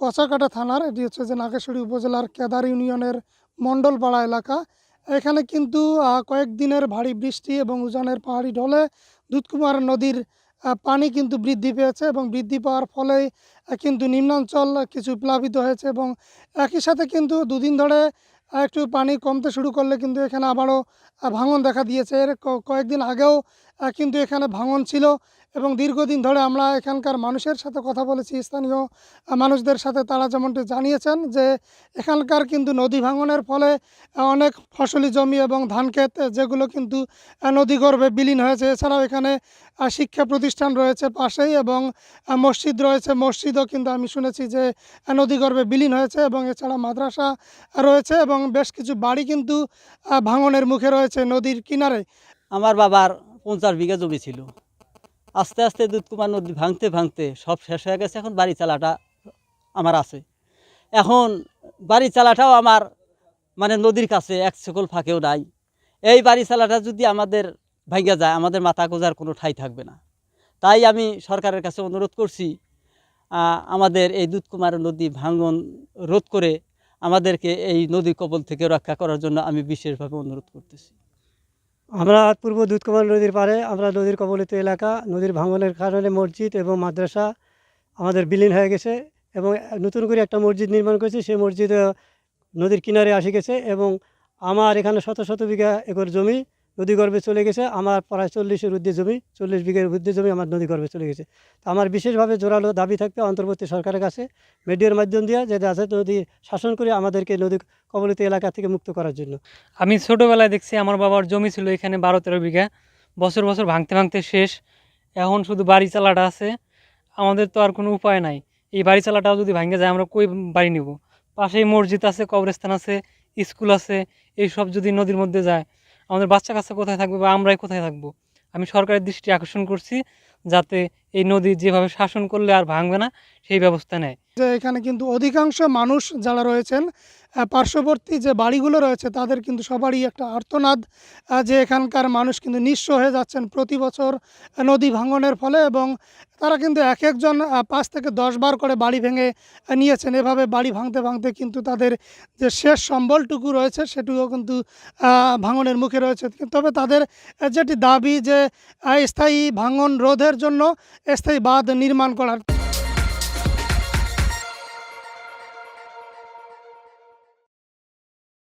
কচাকাটা থানার, এটি হচ্ছে যে নাগেশ্বরী উপজেলার কেদার ইউনিয়নের মণ্ডলপাড়া এলাকা। এখানে কিন্তু কয়েকদিনের ভারী বৃষ্টি এবং উজানের পাহাড়ি ঢলে দুধকুমার নদীর পানি কিন্তু বৃদ্ধি পেয়েছে এবং বৃদ্ধি পাওয়ার ফলে কিন্তু নিম্নাঞ্চল কিছু প্লাবিত হয়েছে এবং একই সাথে কিন্তু দুদিন ধরে একটু পানি কমতে শুরু করলে কিন্তু এখানে আবারও ভাঙন দেখা দিয়েছে। এর কয়েকদিন আগেও কিন্তু এখানে ভাঙন ছিল এবং দীর্ঘদিন ধরে আমরা এখানকার মানুষের সাথে কথা বলেছি, স্থানীয় মানুষদের সাথে। তারা যেমনটি জানিয়েছেন যে এখানকার কিন্তু নদী ভাঙনের ফলে অনেক ফসলি জমি এবং ধান ক্ষেত যেগুলো কিন্তু নদীগর্ভে বিলীন হয়েছে। এছাড়াও এখানে শিক্ষা প্রতিষ্ঠান রয়েছে পাশেই এবং মসজিদ রয়েছে, মসজিদও কিন্তু আমি শুনেছি যে নদীগর্ভে বিলীন হয়েছে এবং এছাড়া মাদ্রাসা রয়েছে এবং বেশ কিছু বাড়ি কিন্তু ভাঙনের মুখে রয়েছে নদীর কিনারে। আমার বাবার 50 বিঘা জমি ছিল, আস্তে আস্তে দুধকুমার নদী ভাঙতে ভাঙতে সব শেষ হয়ে গেছে। এখন বাড়ি চালাটা আমার আছে, এখন বাড়ি চালাটাও আমার মানে নদীর কাছে এক সকল ফাঁকেও নাই। এই বাড়ি চালাটা যদি আমাদের ভাঙ্গা যায়, আমাদের মাথা গোজার কোনো ঠাঁই থাকবে না। তাই আমি সরকারের কাছে অনুরোধ করছি, আমাদের এই দুধকুমার নদী ভাঙন রোধ করে আমাদেরকে এই নদী কবল থেকে রক্ষা করার জন্য আমি বিশেষভাবে অনুরোধ করতেছি। আমরা পূর্ব দুধকুমার নদীর পাড়ে, আমরা নদীর কবলিত এলাকা। নদীর ভাঙনের কারণে মসজিদ এবং মাদ্রাসা আমাদের বিলীন হয়ে গেছে এবং নতুন করে একটা মসজিদ নির্মাণ করেছে, সেই মসজিদ নদীর কিনারে আসে গেছে এবং আমার এখানে শত শত বিঘা একর জমি নদীগর্ভে চলে গেছে। আমার প্রায় 40-এর ঊর্ধ্বে জমি, 40 বিঘার ঊর্ধ্বে জমি আমার নদীগর্ভে চলে গেছে। তো আমার বিশেষভাবে জোরালো দাবি থাকবে অন্তর্বর্তী সরকারের কাছে, মিডিয়ার মাধ্যম দিয়ে, যে যাতে নদী শাসন করে আমাদেরকে নদী কবলিত এলাকা থেকে মুক্ত করার জন্য। আমি ছোটোবেলায় দেখছি আমার বাবার জমি ছিল এখানে 12-13 বিঘা, বছর বছর ভাঙতে ভাঙতে শেষ। এখন শুধু বাড়ি চালাটা আছে, আমাদের তো আর কোনো উপায় নাই। এই বাড়ি চালাটাও যদি ভাঙে যায় আমরা কই বাড়ি নিব? পাশেই মসজিদ আছে, কবরস্থান আছে, স্কুল আছে, এইসব যদি নদীর মধ্যে যায় আমাদের বাচ্চা কাচ্চা কোথায় থাকবে বা আমরাই কোথায় থাকবো? আমি সরকারের দৃষ্টি আকর্ষণ করছি যাতে এই নদী যেভাবে শাসন করলে আর ভাঙবে না সেই ব্যবস্থা নেয়। যে এখানে কিন্তু অধিকাংশ মানুষ যারা রয়েছেন পার্শ্ববর্তী যে বাড়িগুলো রয়েছে তাদের কিন্তু সবারই একটা আর্তনাদ যে এখানকার মানুষ কিন্তু নিঃস্ব হয়ে যাচ্ছেন প্রতি বছর নদী ভাঙনের ফলে এবং তারা কিন্তু এক একজন 5 থেকে 10 বার করে বাড়ি ভেঙে নিয়েছেন। এভাবে বাড়ি ভাঙতে ভাঙতে কিন্তু তাদের যে শেষ সম্বলটুকু রয়েছে সেটুকুও কিন্তু ভাঙনের মুখে রয়েছে। তবে তাদের যেটি দাবি যে স্থায়ী ভাঙন রোধের জন্য স্থায়ী বাঁধ নির্মাণ করার।